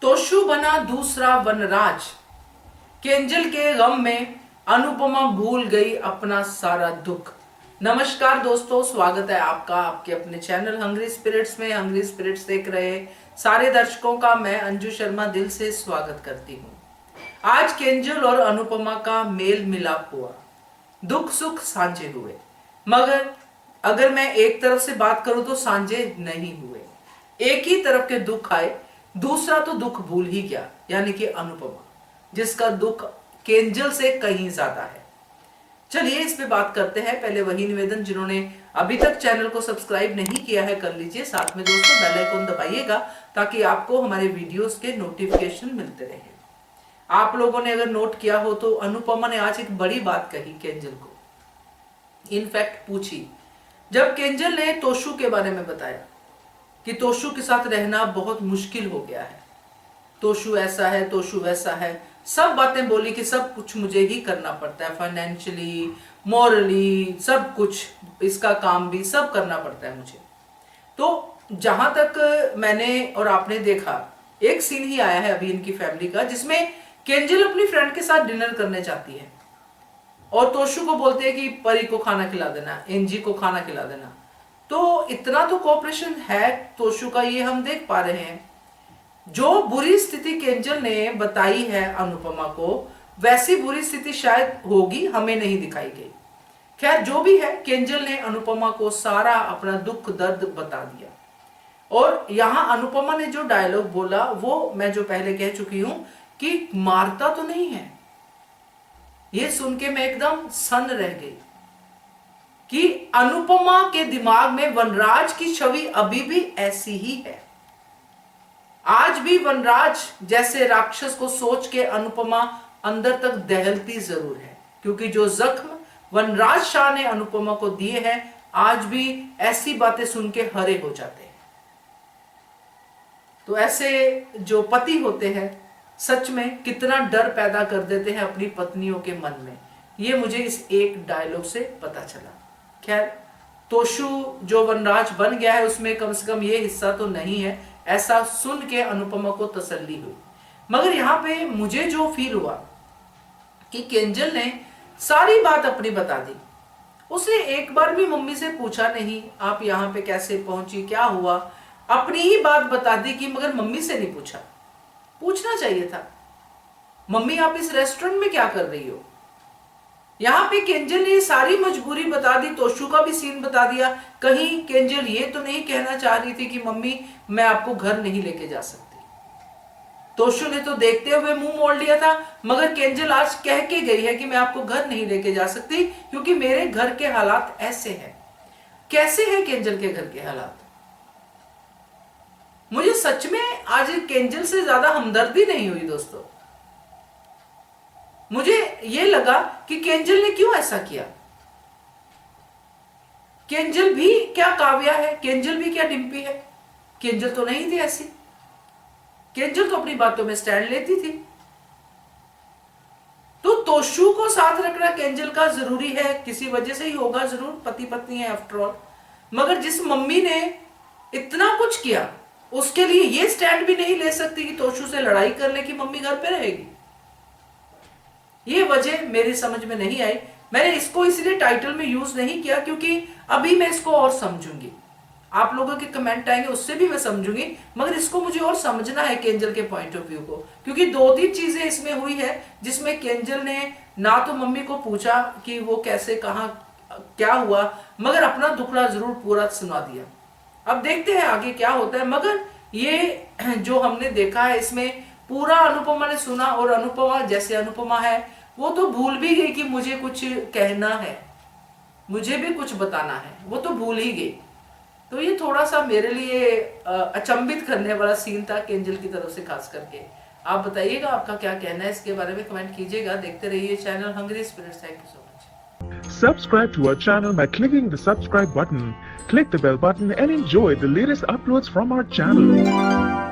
तोशु बना दूसरा वनराज। केंजल के गम में अनुपमा भूल गई अपना सारा दुख। नमस्कार दोस्तों, स्वागत है आपका आपके अपने चैनल हंग्री स्पिरिट्स में। हंग्री स्पिरिट्स देख रहे सारे दर्शकों का मैं अंजू शर्मा दिल से स्वागत करती हूँ। आज केंजल और अनुपमा का मेल मिलाप हुआ, दुख सुख साझे हुए, मगर अगर मैं एक तरफ से बात करूं तो साझे नहीं हुए। एक ही तरफ के दुख आए, दूसरा तो दुख भूल ही गया, यानी कि अनुपमा, जिसका दुख केंजल से कहीं ज्यादा है। चलिए इस पे बात करते हैं। पहले वही निवेदन, जिन्होंने अभी तक चैनल को सब्सक्राइब नहीं किया है कर लीजिए। साथ में दोस्तों बेल आइकन दबाइएगा ताकि आपको हमारे वीडियोस के नोटिफिकेशन मिलते रहे। आप लोगों ने अगर नोट किया हो तो अनुपमा ने आज एक बड़ी बात कही केंजल को, इनफैक्ट पूछी। जब केंजल ने तोशु के बारे में बताया कि तोशु के साथ रहना बहुत मुश्किल हो गया है, तोशु ऐसा है, तोशु वैसा है, सब बातें बोली कि सब कुछ मुझे ही करना पड़ता है, फाइनेंशियली, मॉरली, सब कुछ, इसका काम भी सब करना पड़ता है मुझे। तो जहां तक मैंने और आपने देखा, एक सीन ही आया है अभी इनकी फैमिली का, जिसमें केंजल अपनी फ्रेंड के साथ डिनर करने जाती है और तोशु को बोलते हैं कि परी को खाना खिला देना, एनजी को खाना खिला देना। तो इतना तो कोऑपरेशन है तोशु का, ये हम देख पा रहे हैं। जो बुरी स्थिति केंजल ने बताई है अनुपमा को, वैसी बुरी स्थिति शायद होगी, हमें नहीं दिखाई गई। खैर जो भी है, केंजल ने अनुपमा को सारा अपना दुख दर्द बता दिया। और यहां अनुपमा ने जो डायलॉग बोला वो मैं जो पहले कह चुकी हूं कि मारता तो नहीं है। ये सुन के मैं एकदम सन्न रह गई कि अनुपमा के दिमाग में वनराज की छवि अभी भी ऐसी ही है। आज भी वनराज जैसे राक्षस को सोच के अनुपमा अंदर तक दहलती जरूर है, क्योंकि जो जख्म वनराज शाह ने अनुपमा को दिए हैं, आज भी ऐसी बातें सुन के हरे हो जाते हैं। तो ऐसे जो पति होते हैं सच में कितना डर पैदा कर देते हैं अपनी पत्नियों के मन में, ये मुझे इस एक डायलॉग से पता चला। खैर तोशु जो वनराज बन गया है उसमें कम से कम ये हिस्सा तो नहीं है, ऐसा सुन के अनुपमा को तसल्ली हुई। मगर यहां पे मुझे जो फील हुआ कि केंजल ने सारी बात अपनी बता दी। उसने एक बार भी मम्मी से पूछा नहीं आप यहां पे कैसे पहुंची, क्या हुआ, अपनी ही बात बता दी कि मगर मम्मी से नहीं पूछा। पूछना चाहिए था, मम्मी आप इस रेस्टोरेंट में क्या कर रही हो। यहां पे केंजल ने सारी मजबूरी बता दी, तोशु का भी सीन बता दिया। कहीं केंजल ये तो नहीं कहना चाह रही थी कि मम्मी मैं आपको घर नहीं लेके जा सकती। तोशु ने तो देखते हुए मुंह मोड़ लिया था, मगर केंजल आज कह के गई है कि मैं आपको घर नहीं लेके जा सकती क्योंकि मेरे घर के हालात ऐसे हैं। कैसे हैं केंजल के घर के हालात? मुझे सच में आज केंजल से ज्यादा हमदर्दी नहीं हुई दोस्तों। मुझे यह लगा कि केंजल ने क्यों ऐसा किया। केंजल भी क्या काव्या है, केंजल भी क्या डिम्पी है? केंजल तो नहीं थी ऐसी। केंजल तो अपनी बातों में स्टैंड लेती थी। तो तोशु को साथ रखना केंजल का जरूरी है, किसी वजह से ही होगा जरूर, पति पत्नी है आफ्टर ऑल। मगर जिस मम्मी ने इतना कुछ किया उसके लिए ये स्टैंड भी नहीं ले सकती कि तोशु से लड़ाई कर ले कि मम्मी घर पे रहेगी। ये वजह मेरी समझ में नहीं आई। मैंने इसको इसलिए टाइटल में यूज नहीं किया क्योंकि अभी मैं इसको और समझूंगी, आप लोगों के कमेंट आएंगे उससे भी मैं समझूंगी, मगर इसको मुझे और समझना है केंजल के पॉइंट ऑफ व्यू को। क्योंकि दो तीन चीजें इसमें हुई है जिसमें केंजल ने ना तो मम्मी को पूछा कि वो कैसे, कहां क्या हुआ, मगर अपना दुखड़ा जरूर पूरा सुना दिया। अब देखते हैं आगे क्या होता है। मगर ये जो हमने देखा है इसमें पूरा अनुपमा ने सुना, और अनुपमा जैसे अनुपमा है वो तो भूल भी गई कि मुझे कुछ कहना है, मुझे भी कुछ बताना है, वो तो भूल ही गई। तो ये थोड़ा सा मेरे लिए अचंभित करने वाला सीन था केंजल की तरफ से खास करके। आप बताइएगा आपका क्या कहना है इसके बारे में, कमेंट कीजिएगा। देखते रहिए channel Hungry Spirits. Thank you so much. Subscribe to our channel by clicking the subscribe button. Click the bell button and enjoy the latest uploads from our channel.